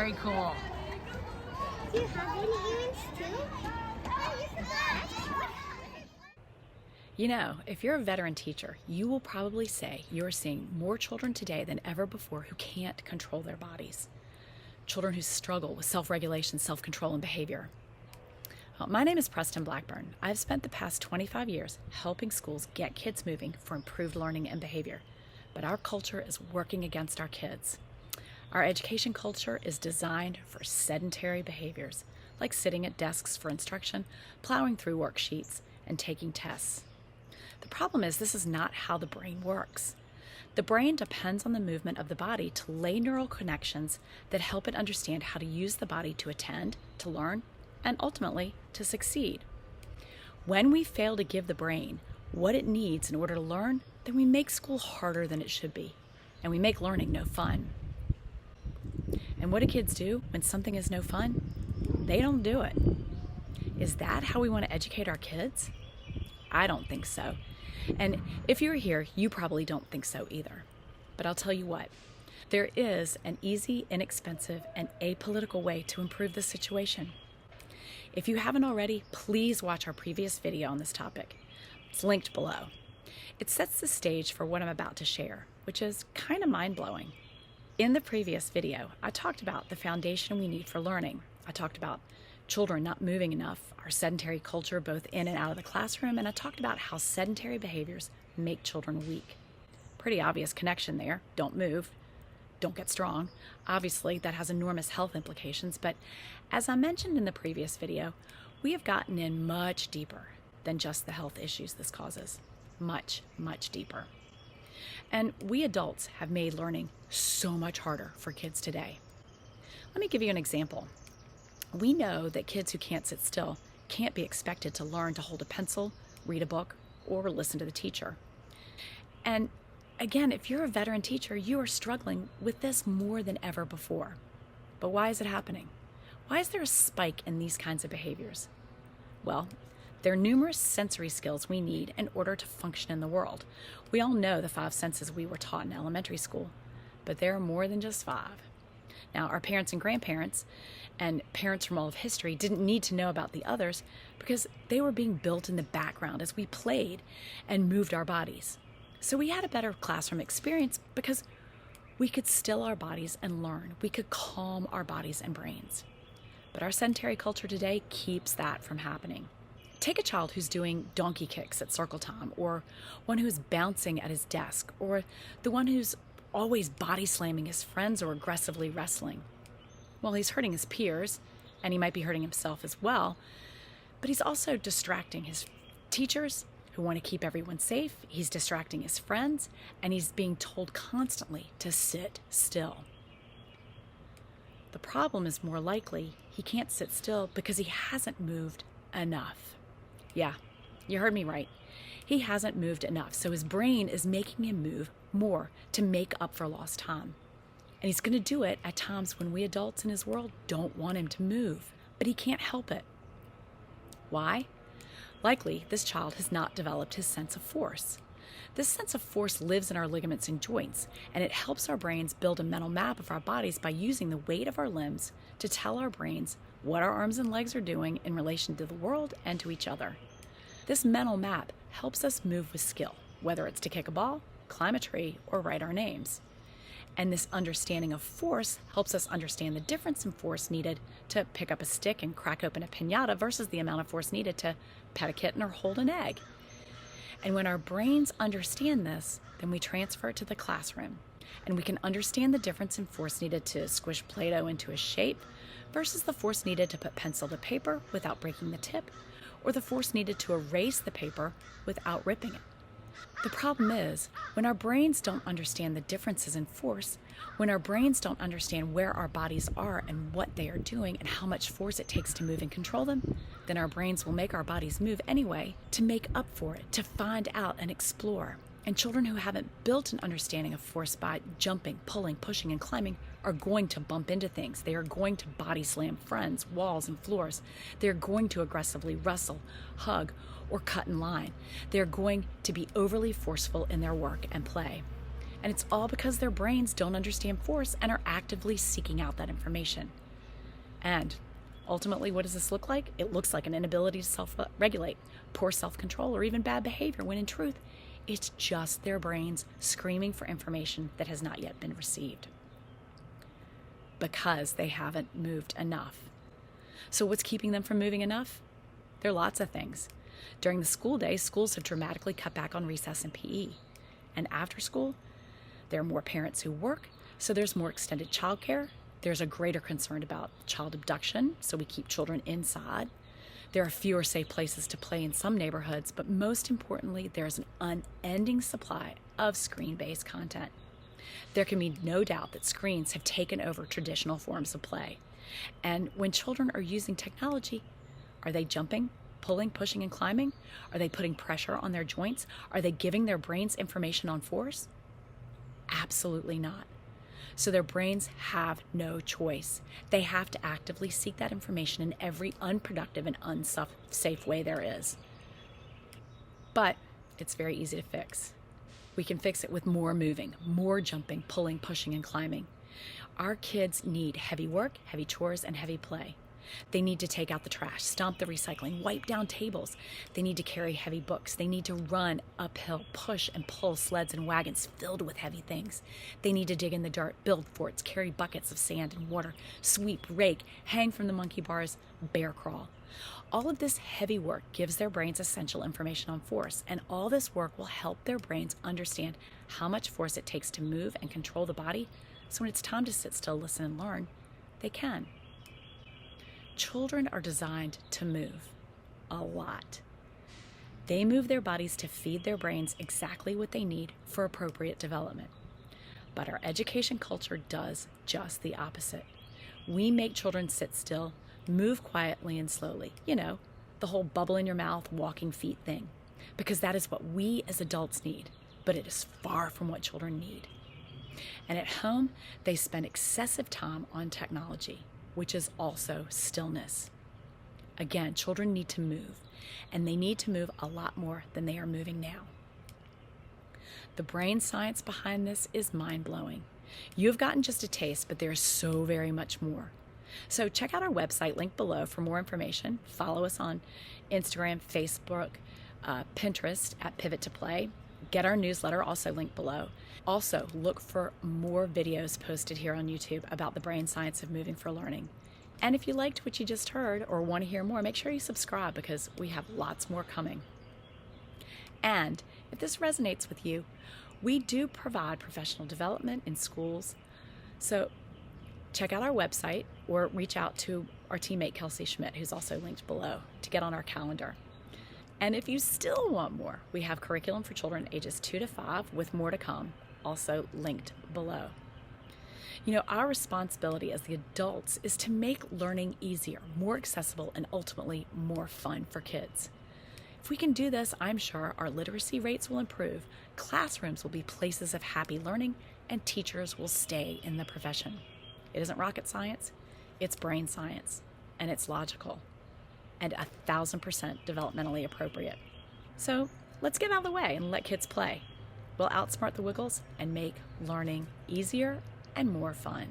Very cool. Do you have any earrings too? Oh, you forgot. You know, if you're a veteran teacher, you will probably say you're seeing more children today than ever before who can't control their bodies. Children who struggle with self-regulation, self-control, and behavior. Well, my name is Preston Blackburn. I've spent the past 25 years helping schools get kids moving for improved learning and behavior. But our culture is working against our kids. Our education culture is designed for sedentary behaviors, like sitting at desks for instruction, plowing through worksheets, and taking tests. The problem is this is not how the brain works. The brain depends on the movement of the body to lay neural connections that help it understand how to use the body to attend, to learn, and ultimately to succeed. When we fail to give the brain what it needs in order to learn, then we make school harder than it should be, and we make learning no fun. And what do kids do when something is no fun? They don't do it. Is that how we want to educate our kids? I don't think so. And if you're here, you probably don't think so either. But I'll tell you what, there is an easy, inexpensive, and apolitical way to improve the situation. If you haven't already, please watch our previous video on this topic. It's linked below. It sets the stage for what I'm about to share, which is kind of mind-blowing. In the previous video, I talked about the foundation we need for learning. I talked about children not moving enough, our sedentary culture both in and out of the classroom, and I talked about how sedentary behaviors make children weak. Pretty obvious connection there. Don't move, don't get strong. Obviously, that has enormous health implications, but as I mentioned in the previous video, we have gotten in much deeper than just the health issues this causes. Much, much deeper. And we adults have made learning so much harder for kids today. Let me give you an example. We know that kids who can't sit still can't be expected to learn to hold a pencil, read a book, or listen to the teacher. And again, if you're a veteran teacher, you are struggling with this more than ever before. But why is it happening? Why is there a spike in these kinds of behaviors? Well, there are numerous sensory skills we need in order to function in the world. We all know the 5 senses we were taught in elementary school, but there are more than just 5. Now, our parents and grandparents and parents from all of history didn't need to know about the others because they were being built in the background as we played and moved our bodies. So we had a better classroom experience because we could still our bodies and learn. We could calm our bodies and brains. But our sedentary culture today keeps that from happening. Take a child who's doing donkey kicks at circle time, or one who's bouncing at his desk, or the one who's always body slamming his friends or aggressively wrestling. Well, he's hurting his peers, and he might be hurting himself as well, but he's also distracting his teachers who want to keep everyone safe, he's distracting his friends, and he's being told constantly to sit still. The problem is more likely he can't sit still because he hasn't moved enough. Yeah, you heard me right. He hasn't moved enough, so his brain is making him move more to make up for lost time. And he's going to do it at times when we adults in his world don't want him to move, but he can't help it. Why? Likely, this child has not developed his sense of force. This sense of force lives in our ligaments and joints, and it helps our brains build a mental map of our bodies by using the weight of our limbs to tell our brains what our arms and legs are doing in relation to the world and to each other. This mental map helps us move with skill, whether it's to kick a ball, climb a tree, or write our names. And this understanding of force helps us understand the difference in force needed to pick up a stick and crack open a piñata versus the amount of force needed to pet a kitten or hold an egg. And when our brains understand this, then we transfer it to the classroom. And we can understand the difference in force needed to squish Play-Doh into a shape versus the force needed to put pencil to paper without breaking the tip, or the force needed to erase the paper without ripping it. The problem is, when our brains don't understand the differences in force, when our brains don't understand where our bodies are and what they are doing and how much force it takes to move and control them, then our brains will make our bodies move anyway to make up for it, to find out and explore. And children who haven't built an understanding of force by jumping, pulling, pushing, and climbing are going to bump into things. They are going to body slam friends, walls, and floors. They're going to aggressively wrestle, hug, or cut in line. They're going to be overly forceful in their work and play. And it's all because their brains don't understand force and are actively seeking out that information. And ultimately, what does this look like? It looks like an inability to self-regulate, poor self-control, or even bad behavior, when in truth, it's just their brains screaming for information that has not yet been received because they haven't moved enough. So what's keeping them from moving enough? There are lots of things. During the school day, schools have dramatically cut back on recess and PE. And after school, there are more parents who work, so there's more extended childcare. There's a greater concern about child abduction, so we keep children inside. There are fewer safe places to play in some neighborhoods, but most importantly, there's an unending supply of screen-based content. There can be no doubt that screens have taken over traditional forms of play. And when children are using technology, are they jumping, pulling, pushing, and climbing? Are they putting pressure on their joints? Are they giving their brains information on force? Absolutely not. So their brains have no choice. They have to actively seek that information in every unproductive and unsafe way there is. But it's very easy to fix. We can fix it with more moving, more jumping, pulling, pushing, and climbing. Our kids need heavy work, heavy chores, and heavy play. They need to take out the trash, stomp the recycling, wipe down tables. They need to carry heavy books. They need to run uphill, push and pull sleds and wagons filled with heavy things. They need to dig in the dirt, build forts, carry buckets of sand and water, sweep, rake, hang from the monkey bars, bear crawl. All of this heavy work gives their brains essential information on force, and all this work will help their brains understand how much force it takes to move and control the body, so when it's time to sit still, listen, and learn, they can. Children are designed to move a lot. They move their bodies to feed their brains exactly what they need for appropriate development. But our education culture does just the opposite. We make children sit still, move quietly and slowly. You know, the whole bubble in your mouth, walking feet thing. Because that is what we as adults need, but it is far from what children need. And at home, they spend excessive time on technology, which is also stillness. Again, children need to move, and they need to move a lot more than they are moving now. The brain science behind this is mind-blowing. You've gotten just a taste, but there's so very much more. So check out our website, linked below, for more information. Follow us on Instagram, Facebook, Pinterest at Pivot to Play. Get our newsletter, also linked below. Also, look for more videos posted here on YouTube about the brain science of moving for learning. And if you liked what you just heard or want to hear more, make sure you subscribe because we have lots more coming. And if this resonates with you, we do provide professional development in schools. So check out our website or reach out to our teammate Kelsey Schmidt, who's also linked below, to get on our calendar. And if you still want more, we have curriculum for children ages 2 to 5 with more to come, also linked below. You know, our responsibility as the adults is to make learning easier, more accessible, and ultimately more fun for kids. If we can do this, I'm sure our literacy rates will improve, classrooms will be places of happy learning, and teachers will stay in the profession. It isn't rocket science, it's brain science, and it's logical, and 1,000% developmentally appropriate. So let's get out of the way and let kids play. We'll outsmart the Wiggles and make learning easier and more fun.